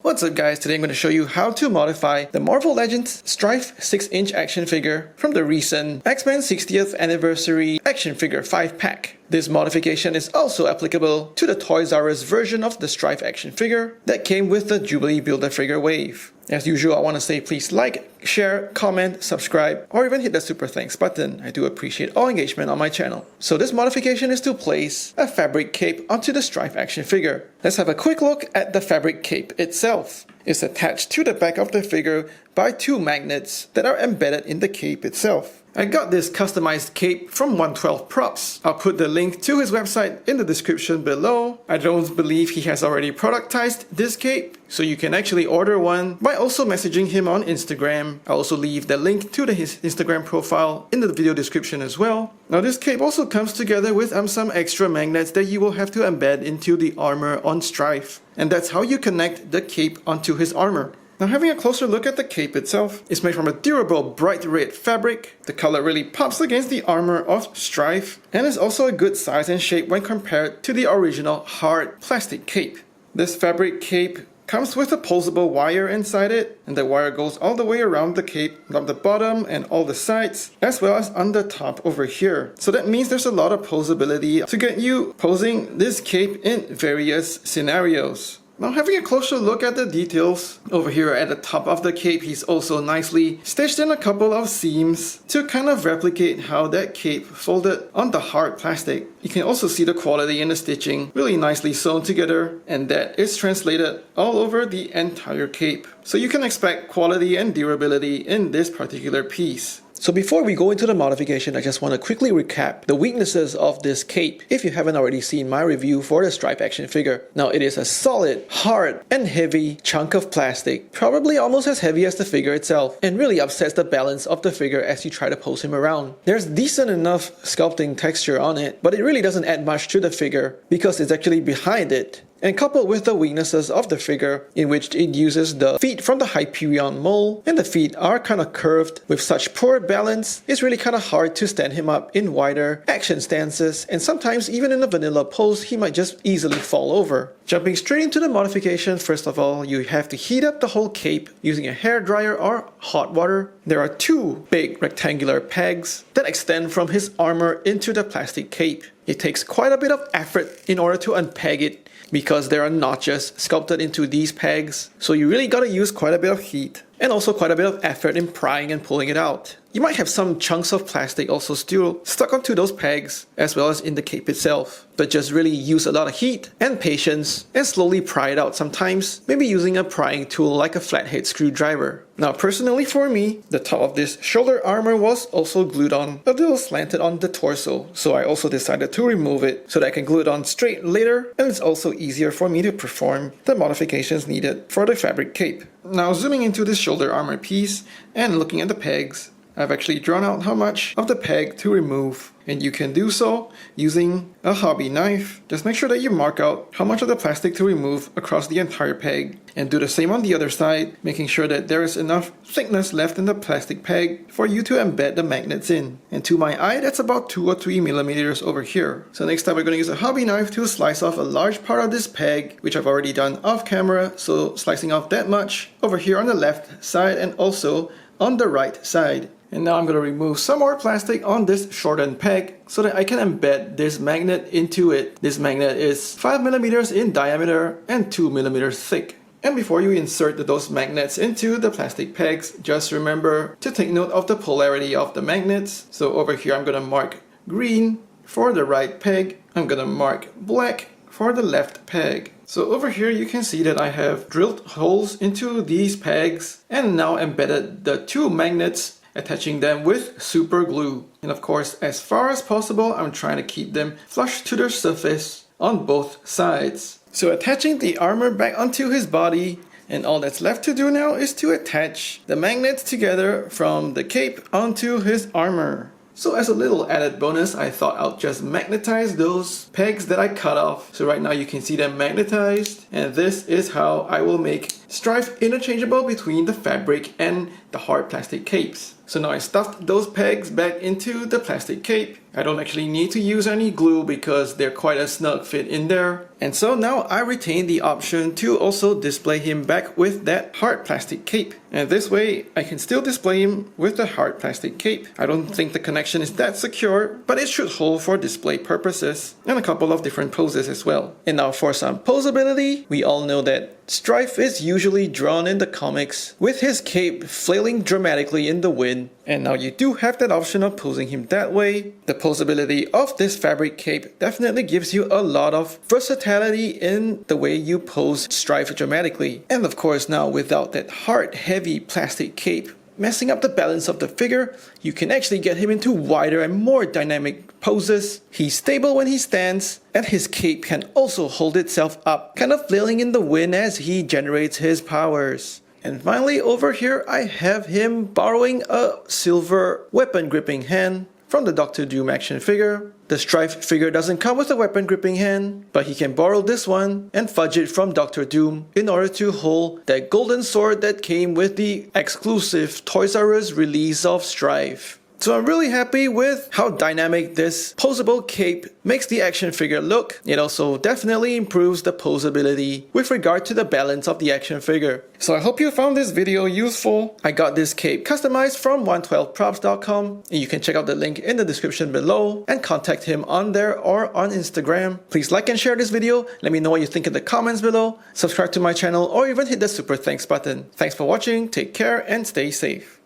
What's up guys, today I'm going to show you how to modify the Marvel Legends Stryfe 6-inch action figure from the recent X-Men 60th Anniversary action figure 5-pack. This modification is also applicable to the Toys R Us version of the Stryfe action figure that came with the Jubilee Build-A-Figure wave. As usual, I want to say please like, share, comment, subscribe, or even hit the super thanks button. I do appreciate all engagement on my channel. So this modification is to place a fabric cape onto the Stryfe action figure. Let's have a quick look at the fabric cape itself. It's attached to the back of the figure by two magnets that are embedded in the cape itself. I got this customized cape from 112 Props. I'll put the link to his website in the description below. I don't believe he has already productized this cape, so you can actually order one by also messaging him on Instagram. I'll also leave the link to his Instagram profile in the video description as well. Now this cape also comes together with some extra magnets that you will have to embed into the armor on Stryfe. And that's how you connect the cape onto his armor. Now having a closer look at the cape itself, it's made from a durable bright red fabric. The color really pops against the armor of Stryfe and is also a good size and shape when compared to the original hard plastic cape. This fabric cape comes with a poseable wire inside it, and the wire goes all the way around the cape, on the bottom and all the sides, as well as on the top over here. So that means there's a lot of posability to get you posing this cape in various scenarios. Now having a closer look at the details, over here at the top of the cape he's also nicely stitched in a couple of seams to kind of replicate how that cape folded on the hard plastic. You can also see the quality in the stitching, really nicely sewn together, and that is translated all over the entire cape. So you can expect quality and durability in this particular piece. So before we go into the modification, I just want to quickly recap the weaknesses of this cape if you haven't already seen my review for the Stryfe action figure. Now it is a solid, hard, and heavy chunk of plastic, probably almost as heavy as the figure itself, and really upsets the balance of the figure as you try to pose him around. There's decent enough sculpting texture on it, but it really doesn't add much to the figure because it's actually behind it. And coupled with the weaknesses of the figure, in which it uses the feet from the Hyperion mold, and the feet are kind of curved with such poor balance, it's really kind of hard to stand him up in wider action stances, and sometimes even in a vanilla pose he might just easily fall over. Jumping straight into the modification, first of all, you have to heat up the whole cape using a hairdryer or hot water. There are two big rectangular pegs that extend from his armor into the plastic cape. It takes quite a bit of effort in order to unpeg it, because there are notches sculpted into these pegs, so you really gotta use quite a bit of heat and also quite a bit of effort in prying and pulling it out. You might have some chunks of plastic also still stuck onto those pegs as well as in the cape itself, but just really use a lot of heat and patience and slowly pry it out, sometimes maybe using a prying tool like a flathead screwdriver. Now personally for me, the top of this shoulder armor was also glued on a little slanted on the torso, so I also decided to remove it so that I can glue it on straight later, and it's also easier for me to perform the modifications needed for the fabric cape. Now zooming into this shoulder armor piece and looking at the pegs, I've actually drawn out how much of the peg to remove, and you can do so using a hobby knife. Just make sure that you mark out how much of the plastic to remove across the entire peg, and do the same on the other side, making sure that there is enough thickness left in the plastic peg for you to embed the magnets in. And to my eye, that's about 2 or 3 millimeters over here. So next time we're going to use a hobby knife to slice off a large part of this peg, which I've already done off camera, so slicing off that much over here on the left side and also on the right side. And now I'm going to remove some more plastic on this shortened peg so that I can embed this magnet into it. This magnet is 5 millimeters in diameter and 2 millimeters thick. And before you insert those magnets into the plastic pegs, just remember to take note of the polarity of the magnets. So over here I'm going to mark green for the right peg. I'm going to mark black for the left peg. So over here you can see that I have drilled holes into these pegs and now embedded the two magnets, attaching them with super glue. And of course, as far as possible, I'm trying to keep them flush to the surface on both sides. So attaching the armor back onto his body, and all that's left to do now is to attach the magnets together from the cape onto his armor. So as a little added bonus, I thought I'll just magnetize those pegs that I cut off. So right now you can see them magnetized, and this is how I will make Stryfe interchangeable between the fabric and the hard plastic capes. So now I stuffed those pegs back into the plastic cape. I don't actually need to use any glue because they're quite a snug fit in there. And so now I retain the option to also display him back with that hard plastic cape. And this way I can still display him with the hard plastic cape. I don't think the connection is that secure, but it should hold for display purposes and a couple of different poses as well. And now for some posability, we all know that Stryfe is usually drawn in the comics with his cape flailing dramatically in the wind, and now you do have that option of posing him that way. The posability of this fabric cape definitely gives you a lot of versatility in the way you pose Stryfe dramatically. And of course now without that hard heavy plastic cape messing up the balance of the figure, you can actually get him into wider and more dynamic poses. He's stable when he stands, and his cape can also hold itself up, kind of flailing in the wind as he generates his powers. And finally over here I have him borrowing a silver weapon gripping hand from the Doctor Doom action figure. The Stryfe figure doesn't come with a weapon gripping hand, but he can borrow this one and fudge it from Doctor Doom in order to hold that golden sword that came with the exclusive Toys R Us release of Stryfe. So I'm really happy with how dynamic this poseable cape makes the action figure look. It also definitely improves the posability with regard to the balance of the action figure. So I hope you found this video useful. I got this cape customized from 112props.com, and you can check out the link in the description below and contact him on there or on Instagram. Please like and share this video. Let me know what you think in the comments below. Subscribe to my channel or even hit the super thanks button. Thanks for watching, take care and stay safe.